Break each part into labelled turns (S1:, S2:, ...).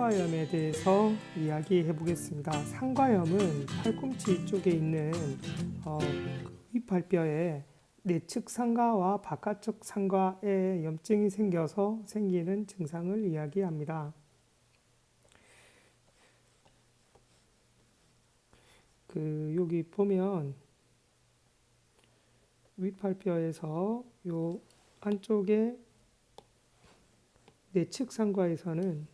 S1: 상과염에 대해서 이야기해 보겠습니다. 상과염은 팔꿈치 쪽에 있는 윗팔뼈에 내측 상과와 바깥쪽 상과에 염증이 생겨서 생기는 증상을 이야기합니다. 여기 보면 윗팔뼈에서 요 안쪽에 내측 상과에서는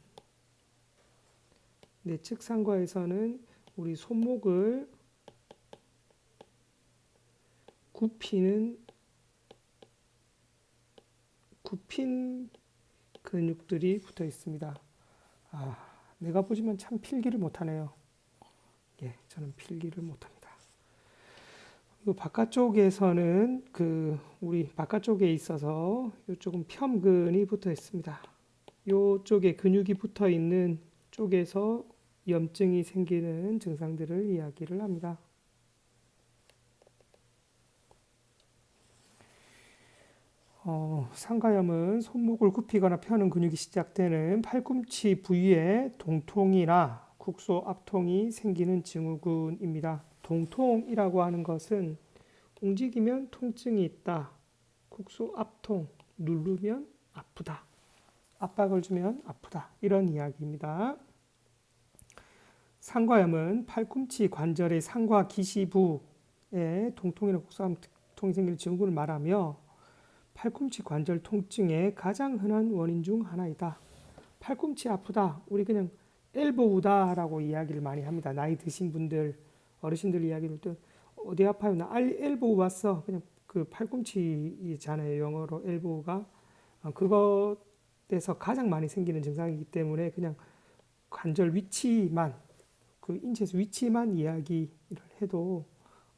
S1: 우리 손목을 굽힌 근육들이 붙어 있습니다. 내가 보지만 참 필기를 못하네요. 저는 필기를 못합니다. 이 바깥쪽에서는 우리 바깥쪽에 있어서 이쪽은 편근이 붙어 있습니다. 이쪽에 근육이 붙어 있는 쪽에서 염증이 생기는 증상들을 이야기를 합니다. 상과염은 손목을 굽히거나 펴는 근육이 시작되는 팔꿈치 부위에 동통이나 국소 압통이 생기는 증후군입니다. 동통이라고 하는 것은 움직이면 통증이 있다. 국소 압통, 누르면 아프다. 압박을 주면 아프다. 이런 이야기입니다. 상과염은 팔꿈치 관절의 상과 기시부에 동통이나 국소 압통이 생기는 증후군을 말하며 팔꿈치 관절 통증의 가장 흔한 원인 중 하나이다. 팔꿈치 아프다. 우리 그냥 엘보우다라고 이야기를 많이 합니다. 나이 드신 분들, 어르신들 이야기를 때 어디 아파요? 나 엘보우 왔어. 그냥 그 팔꿈치잖아요. 영어로 엘보우가. 그것에서 가장 많이 생기는 증상이기 때문에 그냥 관절 위치만, 인체에서 위치만 이야기를 해도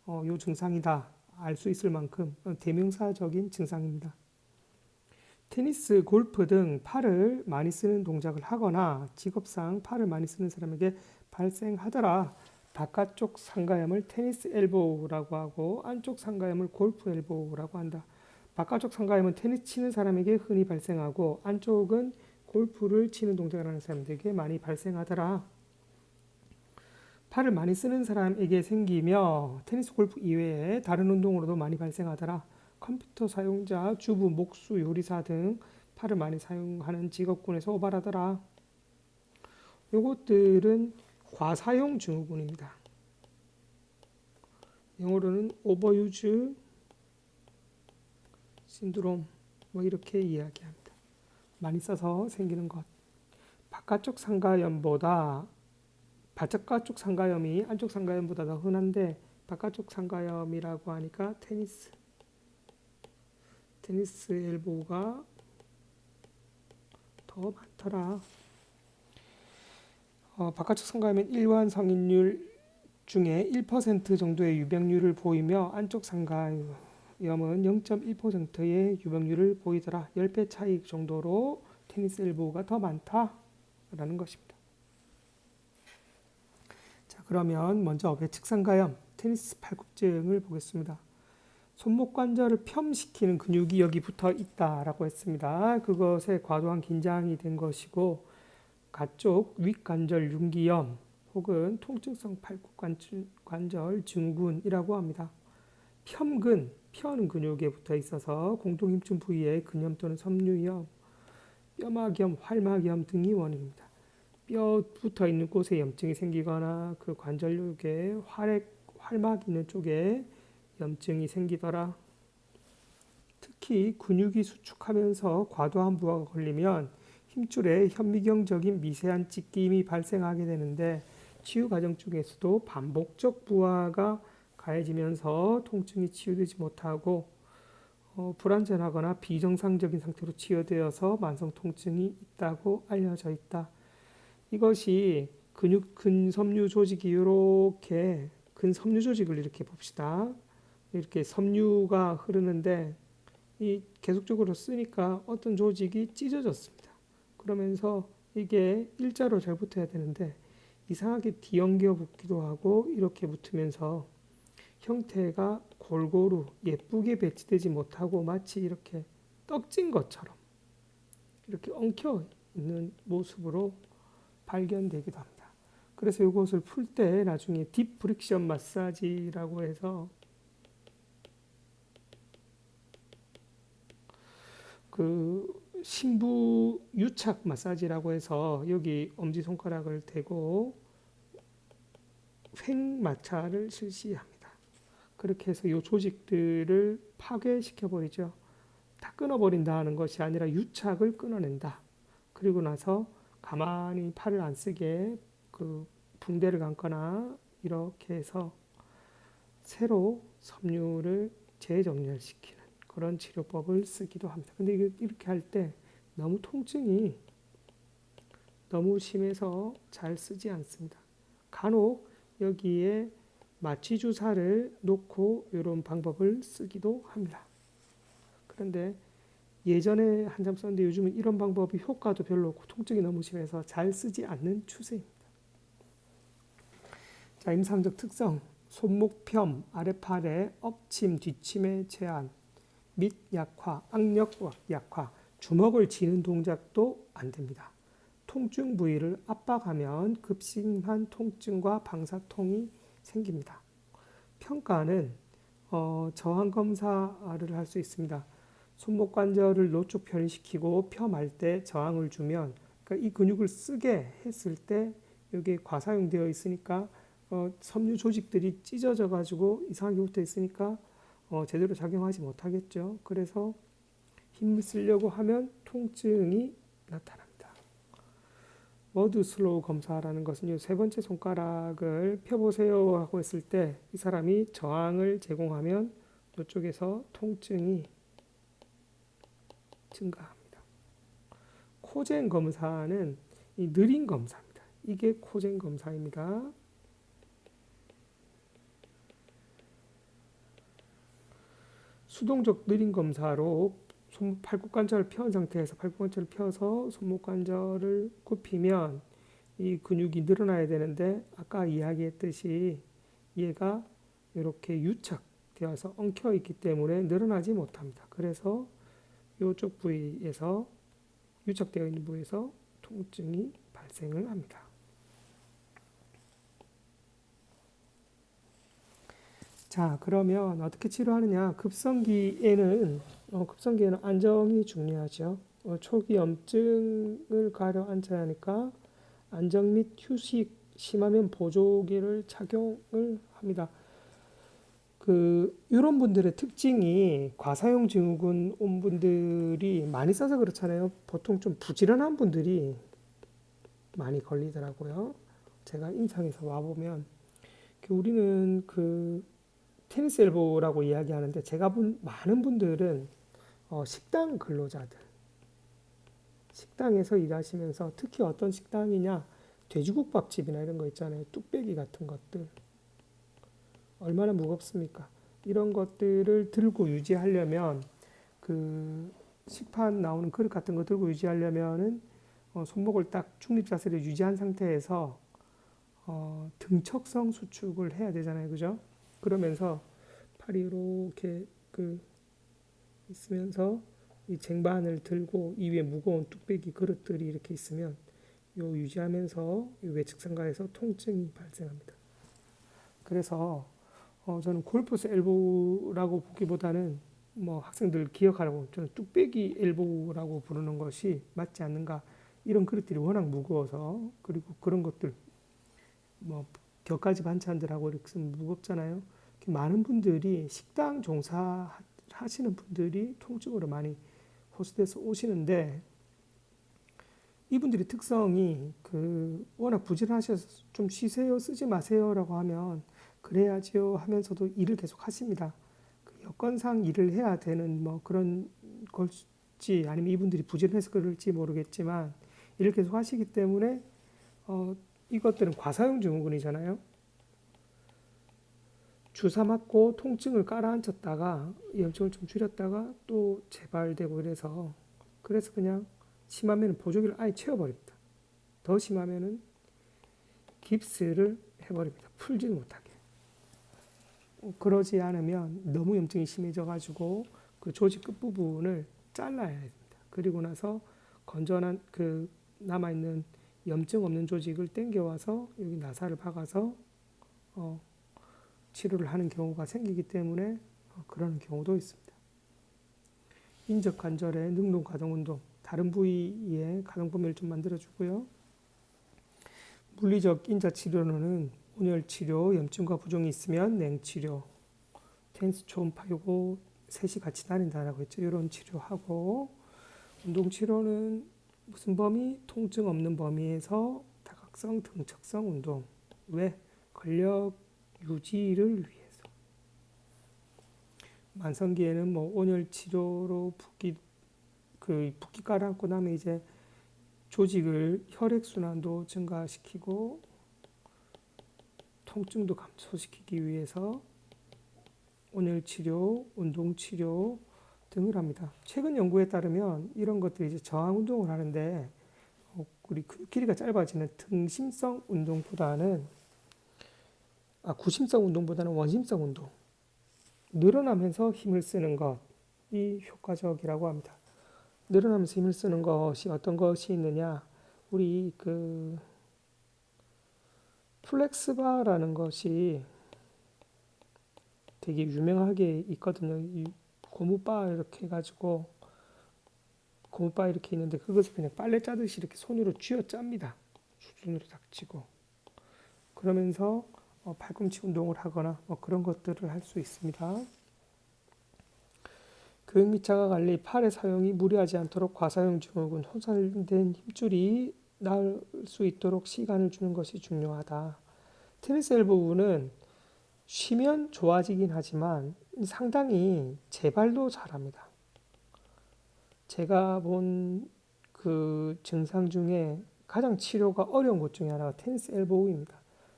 S1: 요 증상이다 알 수 있을 만큼 대명사적인 증상입니다. 테니스, 골프 등 팔을 많이 쓰는 동작을 하거나 직업상 팔을 많이 쓰는 사람에게 발생하더라. 바깥쪽 상과염을 테니스 엘보우라고 하고 안쪽 상과염을 골프 엘보우라고 한다. 바깥쪽 상과염은 테니스 치는 사람에게 흔히 발생하고 안쪽은 골프를 치는 동작을 하는 사람들에게 많이 발생하더라. 팔을 많이 쓰는 사람에게 생기며 테니스, 골프 이외에 다른 운동으로도 많이 발생하더라. 컴퓨터 사용자, 주부, 목수, 요리사 등 팔을 많이 사용하는 직업군에서 오발하더라. 요것들은 과사용 증후군입니다. 영어로는 오버유즈 신드롬 이렇게 이야기합니다. 많이 써서 생기는 것. 바깥쪽 상과염이 안쪽 상과염보다 더 흔한데 바깥쪽 상과염이라고 하니까 테니스 엘보우가 더 많더라. 바깥쪽 상과염은 일반 성인률 중에 1% 정도의 유병률을 보이며 안쪽 상과염은 0.1%의 유병률을 보이더라. 10배 차이 정도로 테니스 엘보우가 더 많다라는 것입니다. 그러면 먼저 외측 상과염, 테니스 팔굽증을 보겠습니다. 손목 관절을 펴시키는 근육이 여기 붙어 있다라고 했습니다. 그것에 과도한 긴장이 된 것이고 가쪽 윗관절 융기염 혹은 통증성 팔굽관절 증후군이라고 합니다. 펴는 근육에 붙어 있어서 공동힘줄 부위에 근염 또는 섬유염, 뼈막염, 활막염 등이 원인입니다. 뼈 붙어 있는 곳에 염증이 생기거나 그 관절육에 활막 있는 쪽에 염증이 생기더라. 특히 근육이 수축하면서 과도한 부하가 걸리면 힘줄에 현미경적인 미세한 찢김이 발생하게 되는데 치유 과정 중에서도 반복적 부하가 가해지면서 통증이 치유되지 못하고 불완전하거나 비정상적인 상태로 치유되어서 만성 통증이 있다고 알려져 있다. 이것이 근섬유 조직이 근섬유 조직을 이렇게 봅시다. 이렇게 섬유가 흐르는데 계속적으로 쓰니까 어떤 조직이 찢어졌습니다. 그러면서 이게 일자로 잘 붙어야 되는데 이상하게 뒤엉겨 붙기도 하고 이렇게 붙으면서 형태가 골고루 예쁘게 배치되지 못하고 마치 이렇게 떡진 것처럼 이렇게 엉켜 있는 모습으로 발견되기도 합니다. 그래서 이것을 풀 때 나중에 딥 프릭션 마사지라고 해서 그 심부 유착 마사지라고 해서 여기 엄지손가락을 대고 횡마찰을 실시합니다. 그렇게 해서 이 조직들을 파괴시켜 버리죠. 다 끊어버린다는 것이 아니라 유착을 끊어낸다. 그리고 나서 가만히 팔을 안 쓰게 그 붕대를 감거나 이렇게 해서 새로 섬유를 재정렬시키는 그런 치료법을 쓰기도 합니다. 근데 이렇게 할 때 너무 통증이 너무 심해서 잘 쓰지 않습니다. 간혹 여기에 마취 주사를 놓고 이런 방법을 쓰기도 합니다. 그런데 예전에 한참 썼는데 요즘은 이런 방법이 효과도 별로 없고 통증이 너무 심해서 잘 쓰지 않는 추세입니다. 자, 임상적 특성. 손목편, 아랫팔의 엎침, 뒷침의 제한, 및 약화, 악력 약화, 주먹을 쥐는 동작도 안 됩니다. 통증 부위를 압박하면 급심한 통증과 방사통이 생깁니다. 평가는 저항 검사를 할 수 있습니다. 손목 관절을 노쪽 편시키고 펴말 때 저항을 주면, 그러니까 이 근육을 쓰게 했을 때 여기에 과사용되어 있으니까 섬유 조직들이 찢어져 가지고 이상하게 붙어 있으니까 제대로 작용하지 못하겠죠. 그래서 힘을 쓰려고 하면 통증이 나타납니다. 머드 슬로우 검사라는 것은 이 세 번째 손가락을 펴보세요 하고 했을 때 이 사람이 저항을 제공하면 이쪽에서 통증이 증가합니다. 코젠 검사는 이 느린 검사입니다. 이게 코젠 검사입니다. 수동적 느린 검사로 팔굽관절을 펴은 상태에서 팔굽관절을 펴서 손목관절을 굽히면 이 근육이 늘어나야 되는데 아까 이야기했듯이 얘가 이렇게 유착되어서 엉켜 있기 때문에 늘어나지 못합니다. 그래서 이쪽 부위에서 유착되어 있는 부위에서 통증이 발생을 합니다. 자, 그러면 어떻게 치료하느냐? 급성기에는 안정이 중요하죠. 초기 염증을 가려앉아야 하니까 안정 및 휴식, 심하면 보조기를 착용을 합니다. 이런 분들의 특징이 과사용 증후군 온 분들이 많이 써서 그렇잖아요. 보통 좀 부지런한 분들이 많이 걸리더라고요. 제가 임상에서 와보면 우리는 테니스 엘보라고 이야기하는데 제가 본 많은 분들은 식당 근로자들, 식당에서 일하시면서 특히 어떤 식당이냐, 돼지국밥집이나 이런 거 있잖아요. 뚝배기 같은 것들 얼마나 무겁습니까? 이런 것들을 들고 유지하려면 식판 나오는 그릇 같은 거 들고 유지하려면은 손목을 딱 중립 자세를 유지한 상태에서 등척성 수축을 해야 되잖아요, 그죠? 그러면서 팔이 이렇게 있으면서 이 쟁반을 들고 이 위에 무거운 뚝배기 그릇들이 이렇게 있으면 요 유지하면서 외측상가에서 통증이 발생합니다. 그래서 저는 골프스 엘보라고 보기보다는 학생들 기억하라고 저는 뚝배기 엘보라고 부르는 것이 맞지 않는가. 이런 그릇들이 워낙 무거워서, 그리고 그런 것들 곁가지 반찬들하고 이렇게 무겁잖아요. 많은 분들이 식당 종사하시는 분들이 통증으로 많이 호소돼서 오시는데, 이분들의 특성이 워낙 부지런하셔서 좀 쉬세요, 쓰지 마세요라고 하면 그래야지요 하면서도 일을 계속 하십니다. 여건상 일을 해야 되는 그런 걸지 아니면 이분들이 부지런해서 그럴지 모르겠지만 일을 계속 하시기 때문에 이것들은 과사용 증후군이잖아요. 주사 맞고 통증을 깔아앉혔다가 염증을 좀 줄였다가 또 재발되고 그래서 그냥 심하면 보조기를 아예 채워버립니다. 더 심하면은 깁스를 해버립니다. 풀지는 못하게. 그러지 않으면 너무 염증이 심해져가지고 그 조직 끝부분을 잘라야 됩니다. 그리고 나서 건전한 남아있는 염증 없는 조직을 땡겨와서 여기 나사를 박아서 치료를 하는 경우가 생기기 때문에 그런 경우도 있습니다. 인적 관절의 능동 가동 운동, 다른 부위에 가동 범위를 좀 만들어주고요. 물리적 인자 치료로는 온열 치료, 염증과 부종이 있으면 냉치료, 테니스 초음파 요거 셋이 같이 다닌다라고 했죠. 이런 치료하고, 운동 치료는 무슨 범위? 통증 없는 범위에서 다각성, 등척성 운동. 왜? 근력 유지를 위해서. 만성기에는 뭐 온열 치료로 붓기 깔아앉고 나면 이제 조직을 혈액순환도 증가시키고 통증도 감소시키기 위해서 온열 치료, 운동 치료 등을 합니다. 최근 연구에 따르면 이런 것들이 이제 저항 운동을 하는데 우리 근육 길이가 짧아지는 등심성 운동보다는 구심성 운동보다는 원심성 운동, 늘어나면서 힘을 쓰는 것이 효과적이라고 합니다. 늘어나면서 힘을 쓰는 것이 어떤 것이 있느냐? 우리 플렉스바라는 것이 되게 유명하게 있거든요. 이 고무바 이렇게 해가지고 고무바 이렇게 있는데 그것을 그냥 빨래 짜듯이 이렇게 손으로 쥐어 짭니다. 수준으로 딱 쥐고 그러면서 팔꿈치 운동을 하거나 그런 것들을 할 수 있습니다. 교육 및 자가 관리, 팔의 사용이 무리하지 않도록 과사용 증후군, 손상된 힘줄이 나을 수 있도록 시간을 주는 것이 중요하다. 테니스 엘보우는 쉬면 좋아지긴 하지만 상당히 재발도 잘합니다. 제가 본 그 증상 중에 가장 치료가 어려운 것 중에 하나가 테니스 엘보우입니다.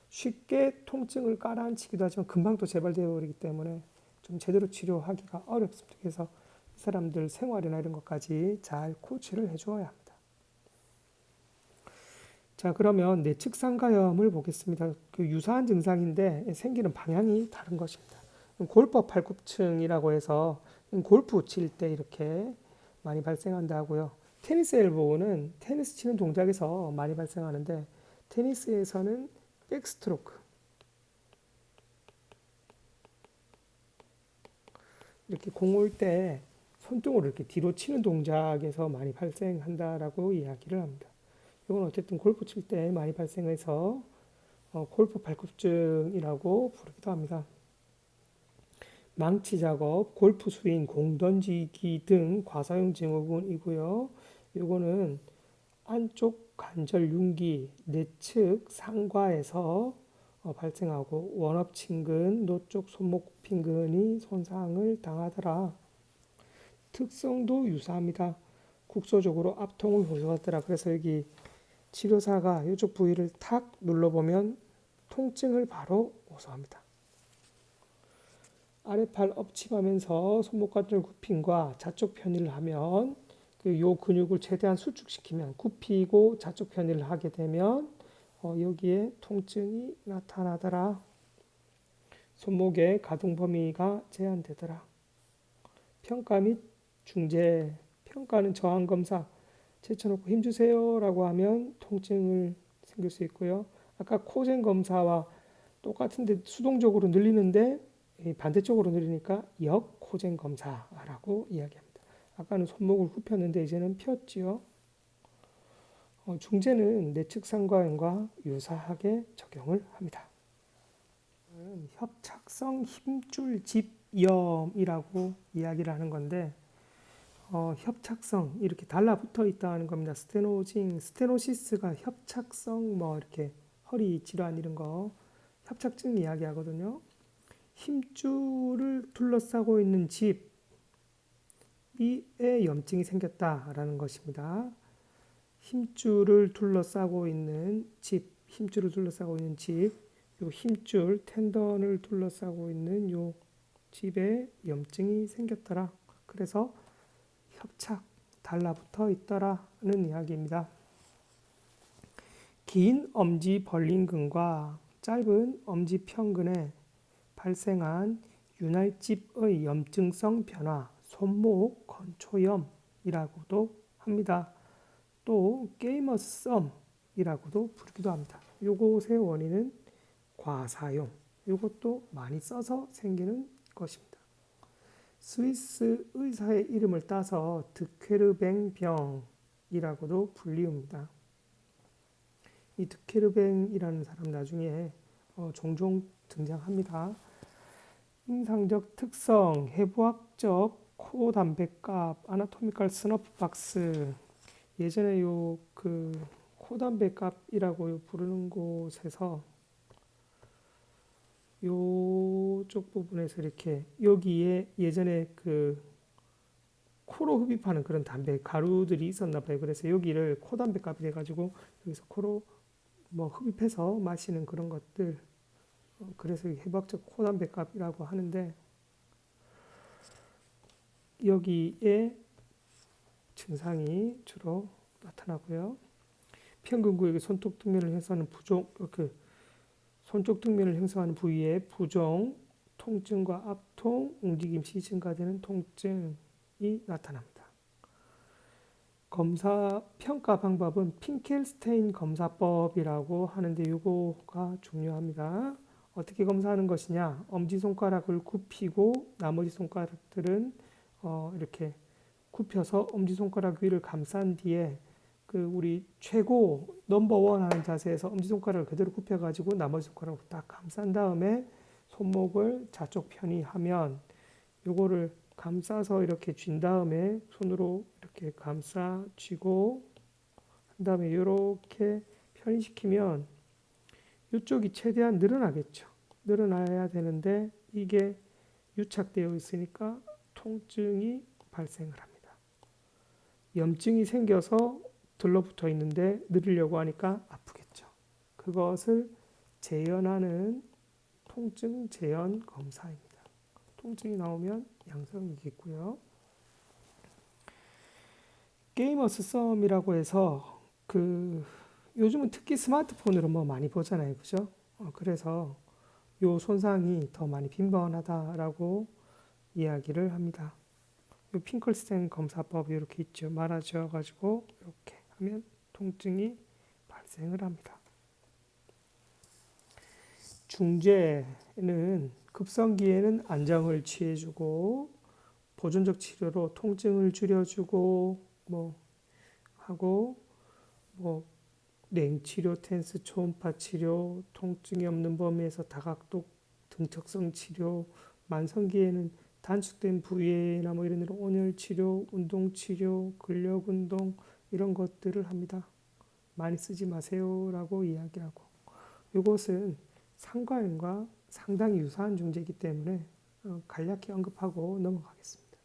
S1: 쉽게 통증을 깔아앉히기도 하지만 금방 또 재발되어 버리기 때문에 좀 제대로 치료하기가 어렵습니다. 그래서 이 사람들 생활이나 이런 것까지 잘 코치를 해주어야 합니다. 자, 그러면 내측상가염을 보겠습니다. 그 유사한 증상인데 생기는 방향이 다른 것입니다. 골퍼 팔굽증이라고 해서 골프 칠 때 이렇게 많이 발생한다고요. 테니스 엘보우는 테니스 치는 동작에서 많이 발생하는데 테니스에서는 백스트로크 이렇게 공 올 때 손등으로 이렇게 뒤로 치는 동작에서 많이 발생한다라고 이야기를 합니다. 이건 어쨌든 골프 칠 때 많이 발생해서 골프 발굽증이라고 부르기도 합니다. 망치 작업, 골프 스윙, 공 던지기 등 과사용 증후군이고요. 이거는 안쪽 관절 융기, 내측 상과에서 발생하고 원업친근, 노쪽 손목 핀근이 손상을 당하더라. 특성도 유사합니다. 국소적으로 압통을 호소하더라. 그래서 여기 치료사가 이쪽 부위를 탁 눌러보면 통증을 바로 호소합니다. 아래팔 엎침하면서 손목 관절 굽힘과 좌쪽 편의를 하면 요 근육을 최대한 수축시키면 굽히고 좌쪽 편의를 하게 되면 여기에 통증이 나타나더라. 손목의 가동 범위가 제한되더라. 평가 및 중재. 평가는 저항 검사. 제쳐놓고 힘주세요 라고 하면 통증을 생길 수 있고요. 아까 코젠 검사와 똑같은데 수동적으로 늘리는데 반대쪽으로 늘리니까 역코젠 검사라고 이야기합니다. 아까는 손목을 굽혔는데 이제는 폈지요. 중재는 내측 상과염과 유사하게 적용을 합니다. 협착성 힘줄 집염이라고 이야기를 하는 건데 협착성 이렇게 달라붙어 있다는 겁니다. 스테노시스가 협착성 이렇게 허리 질환 이런 거 협착증 이야기하거든요. 힘줄을 둘러싸고 있는 집에 염증이 생겼다라는 것입니다. 힘줄을 둘러싸고 있는 집, 요 힘줄, 텐던을 둘러싸고 있는 요 집에 염증이 생겼더라. 그래서 협착, 달라붙어 있더라는 이야기입니다. 긴 엄지 벌림근과 짧은 엄지 편근에 발생한 윤활집의 염증성 변화, 손목 건초염이라고도 합니다. 또 게이머스 썸, 이라고도 부르기도 합니다. 요것의 원인은 과사용, 요것도 많이 써서 생기는 것입니다. 스위스 의사의 이름을 따서 드케르뱅 병이라고도 불리웁니다. 이 드케르뱅이라는 사람 나중에 종종 등장합니다. 임상적 특성, 해부학적 코 담배값, 아나토미컬 스너프 박스. 예전에 요 그 코 담배값이라고 부르는 곳에서 요쪽 부분에서 이렇게 여기에 예전에 그 코로 흡입하는 그런 담배 가루들이 있었나 봐요. 그래서 여기를 코 담배값이 돼가지고 여기서 코로 뭐 흡입해서 마시는 그런 것들. 그래서 해부학적 코 담배값이라고 하는데 여기에 증상이 주로 나타나고요. 평근 구역의 손톱 등면을 형성하는 부종, 손쪽 등면을 형성하는 부위에 부종, 통증과 압통, 움직임 시 증가되는 통증이 나타납니다. 검사 평가 방법은 핑켈스테인 검사법이라고 하는데 이거가 중요합니다. 어떻게 검사하는 것이냐? 엄지손가락을 굽히고 나머지 손가락들은 이렇게 굽혀서 엄지손가락 위를 감싼 뒤에 그 우리 최고 넘버원 하는 자세에서 엄지손가락을 그대로 굽혀가지고 나머지 손가락을 딱 감싼 다음에 손목을 좌쪽 편히 하면 요거를 감싸서 이렇게 쥔 다음에 손으로 이렇게 감싸 쥐고 한 다음에 이렇게 편히시키면 이쪽이 최대한 늘어나겠죠. 늘어나야 되는데 이게 유착되어 있으니까 통증이 발생을 합니다. 염증이 생겨서 들러붙어 있는데 늘으려고 하니까 아프겠죠. 그것을 재현하는 통증 재현 검사입니다. 통증이 나오면 양성이겠고요. 게이머스 썸이라고 해서 요즘은 특히 스마트폰으로 뭐 많이 보잖아요, 그죠? 그래서 요 손상이 더 많이 빈번하다라고 이야기를 합니다. 요 핑클스테인 검사법이 이렇게 있죠. 말아줘 가지고 이렇게 하면 통증이 발생을 합니다. 중재는 급성기에는 안정을 취해주고 보존적 치료로 통증을 줄여주고 하고 냉치료, 텐스 초음파 치료, 통증이 없는 범위에서 다각도 등척성 치료, 만성기에는 단축된 부위나 이런 데로 온열 치료, 운동 치료, 근력 운동 이런 것들을 합니다. 많이 쓰지 마세요라고 이야기하고 이것은 상과염과 상당히 유사한 중재이기 때문에 간략히 언급하고 넘어가겠습니다.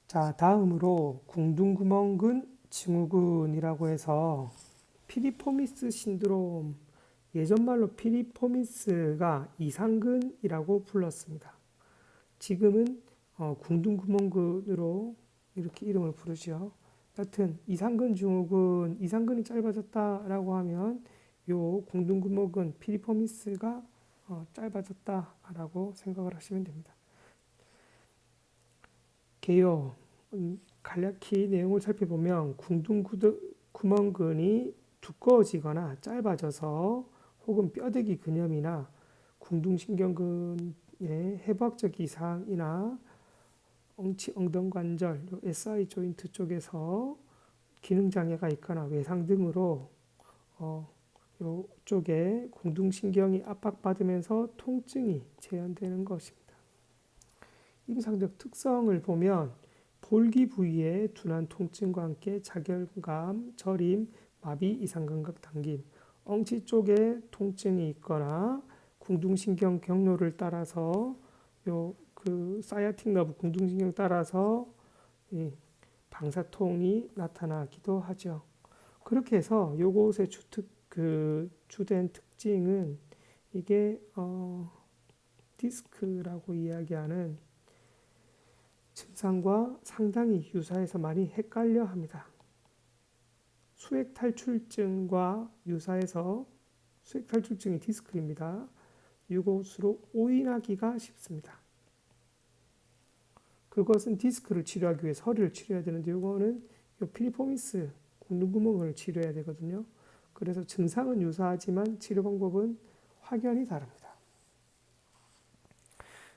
S1: 자, 다음으로 궁둥구멍근 증후군이라고 해서 피리포미스 신드롬, 예전 말로 피리포미스가 이상근이라고 불렀습니다. 지금은 궁둥구멍근으로 이렇게 이름을 부르죠. 여튼 이상근 증후군, 이상근이 짧아졌다라고 하면 요 궁둥구멍근 피리포미스가 짧아졌다라고 생각을 하시면 됩니다. 개요. 간략히 내용을 살펴보면 궁둥구멍근이 두꺼워지거나 짧아져서 혹은 뼈대기 근염이나 궁둥신경근의 해부학적 이상이나 엉치 엉덩관절, SI 조인트 쪽에서 기능장애가 있거나 외상 등으로 이쪽에 궁둥신경이 압박받으면서 통증이 재현되는 것입니다. 임상적 특성을 보면 볼기 부위의 둔한 통증과 함께 자결감, 저림, 마비, 이상감각 당김, 엉치 쪽에 통증이 있거나 궁둥신경 경로를 따라서 사이아틱 너브 궁둥신경 따라서 이 방사통이 나타나기도 하죠. 그렇게 해서 요것의 주된 특징은 이게 디스크라고 이야기하는 증상과 상당히 유사해서 많이 헷갈려 합니다. 수액탈출증과 유사해서 수액탈출증이 디스크입니다. 이것으로 오인하기가 쉽습니다. 그것은 디스크를 치료하기 위해서 허리를 치료해야 되는데 이거는 피리포미스 굼구멍을 치료해야 되거든요. 그래서 증상은 유사하지만 치료 방법은 확연히 다릅니다.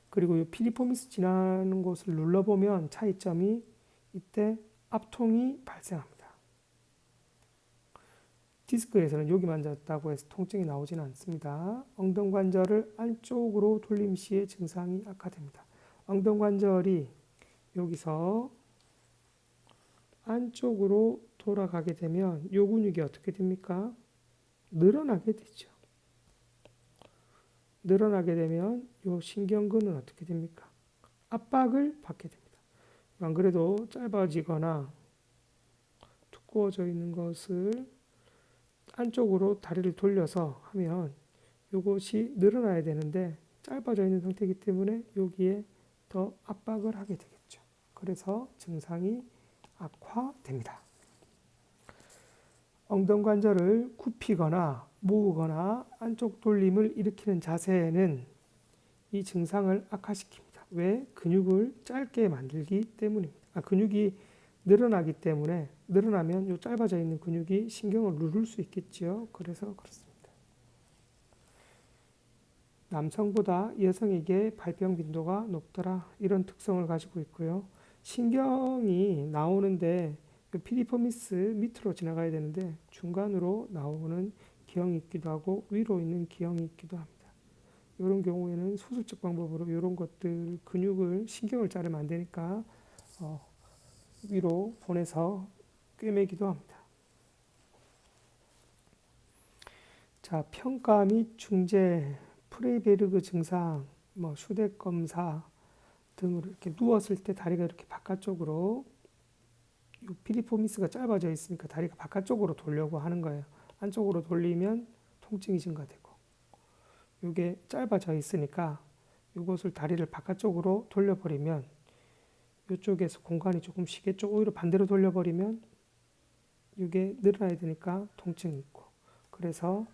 S1: 그리고 이 피리포미스 지나는 곳을 눌러보면 차이점이 이때 압통이 발생합니다. 디스크에서는 여기 만졌다고 해서 통증이 나오지는 않습니다. 엉덩관절을 안쪽으로 돌림 시에 증상이 악화됩니다. 엉덩관절이 여기서 안쪽으로 돌아가게 되면 이 근육이 어떻게 됩니까? 늘어나게 되죠. 늘어나게 되면 이 신경근은 어떻게 됩니까? 압박을 받게 됩니다. 안 그래도 짧아지거나 두꺼워져 있는 것을 안쪽으로 다리를 돌려서 하면 이것이 늘어나야 되는데 짧아져 있는 상태이기 때문에 여기에 더 압박을 하게 되겠죠. 그래서 증상이 악화됩니다. 엉덩관절을 굽히거나 모으거나 안쪽 돌림을 일으키는 자세는 이 증상을 악화시킵니다. 왜? 근육을 짧게 만들기 때문입니다. 근육이 늘어나기 때문에 늘어나면 이 짧아져 있는 근육이 신경을 누를 수 있겠죠. 그래서 그렇습니다. 남성보다 여성에게 발병 빈도가 높더라. 이런 특성을 가지고 있고요. 신경이 나오는데 피리포미스 밑으로 지나가야 되는데 중간으로 나오는 기형이 있기도 하고 위로 있는 기형이 있기도 합니다. 이런 경우에는 수술적 방법으로 이런 것들 근육을 신경을 자르면 안 되니까 위로 보내서 꿰매기도 합니다. 자, 평가 및 중재, 프레이베르그 증상, 슈덱 검사 등으로 이렇게 누웠을 때 다리가 이렇게 바깥쪽으로 피리포미스가 짧아져 있으니까 다리가 바깥쪽으로 돌려고 하는 거예요. 안쪽으로 돌리면 통증이 증가되고 이게 짧아져 있으니까 이것을 다리를 바깥쪽으로 돌려버리면 이쪽에서 공간이 조금 쉬겠죠. 오히려 반대로 돌려버리면 이게 늘어나야 되니까 통증이 있고 그래서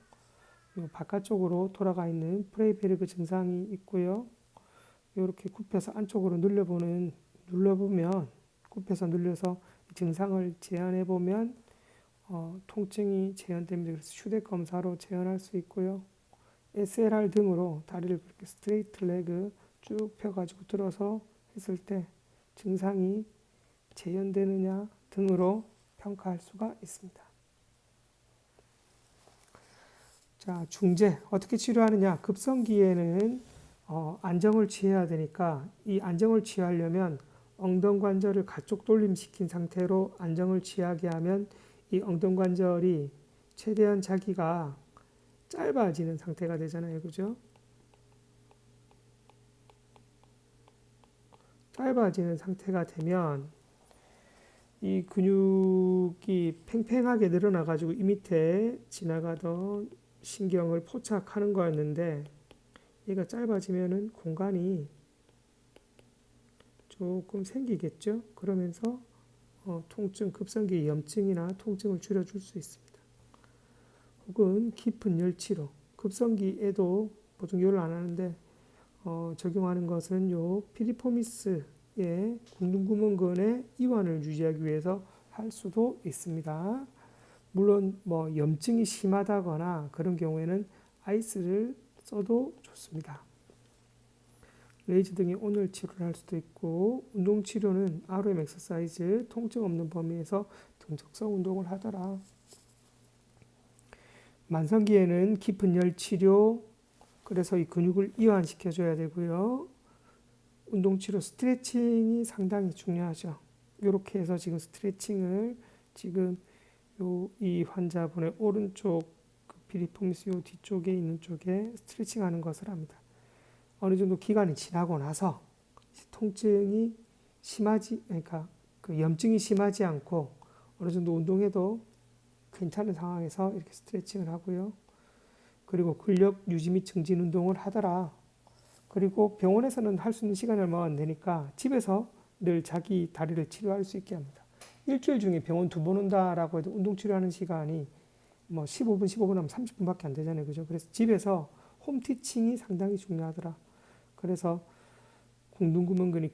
S1: 이 바깥쪽으로 돌아가 있는 프레이베르그 증상이 있고요. 이렇게 굽혀서 안쪽으로 눌러보면 굽혀서 눌려서 증상을 재현해 보면 통증이 재현됩니다. 그래서 휴대 검사로 재현할 수 있고요. SLR 등으로 다리를 그렇게 스트레이트 레그 쭉 펴가지고 들어서 했을 때 증상이 재현되느냐 등으로 평가할 수가 있습니다. 자, 중재 어떻게 치료하느냐? 급성기에는 안정을 취해야 되니까 이 안정을 취하려면 엉덩관절을 가쪽 돌림시킨 상태로 안정을 취하게 하면 이 엉덩관절이 최대한 자기가 짧아지는 상태가 되잖아요. 그죠? 짧아지는 상태가 되면 이 근육이 팽팽하게 늘어나가지고 이 밑에 지나가던 신경을 포착하는 거였는데 얘가 짧아지면은 공간이 조금 생기겠죠. 그러면서 통증, 급성기 염증이나 통증을 줄여줄 수 있습니다. 혹은 깊은 열 치료, 급성기에도 보통 열을 안 하는데 적용하는 것은 요 피리포미스의 굼구멍근의 이완을 유지하기 위해서 할 수도 있습니다. 물론 염증이 심하다거나 그런 경우에는 아이스를 써도 좋습니다. 레이저 등의 온열 치료를 할 수도 있고 운동 치료는 RM 엑서사이즈 통증 없는 범위에서 등적성 운동을 하더라. 만성기에는 깊은 열 치료 그래서 이 근육을 이완시켜 줘야 되고요. 운동 치료 스트레칭이 상당히 중요하죠. 이렇게 해서 지금 스트레칭을 지금 이 환자분의 오른쪽 피리포미스 요 뒤쪽에 있는 쪽에 스트레칭 하는 것을 합니다. 어느 정도 기간이 지나고 나서 통증이 그러니까 그 염증이 심하지 않고 어느 정도 운동해도 괜찮은 상황에서 이렇게 스트레칭을 하고요. 그리고 근력 유지 및 증진 운동을 하더라. 그리고 병원에서는 할 수 있는 시간이 얼마 안 되니까 집에서 늘 자기 다리를 치료할 수 있게 합니다. 일주일 중에 병원 2번 온다라고 해도 운동 치료하는 시간이 15분 하면 30분밖에 안 되잖아요. 그죠? 그래서 집에서 홈티칭이 상당히 중요하더라. 그래서 공등구멍근이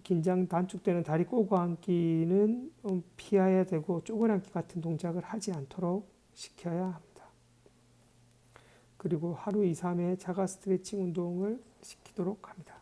S1: 긴장 단축되는 다리 꼬고 앉기는 피해야 되고 쪼그려 앉기 같은 동작을 하지 않도록 시켜야 합니다. 그리고 하루 2, 3회 자가 스트레칭 운동을 시키도록 합니다.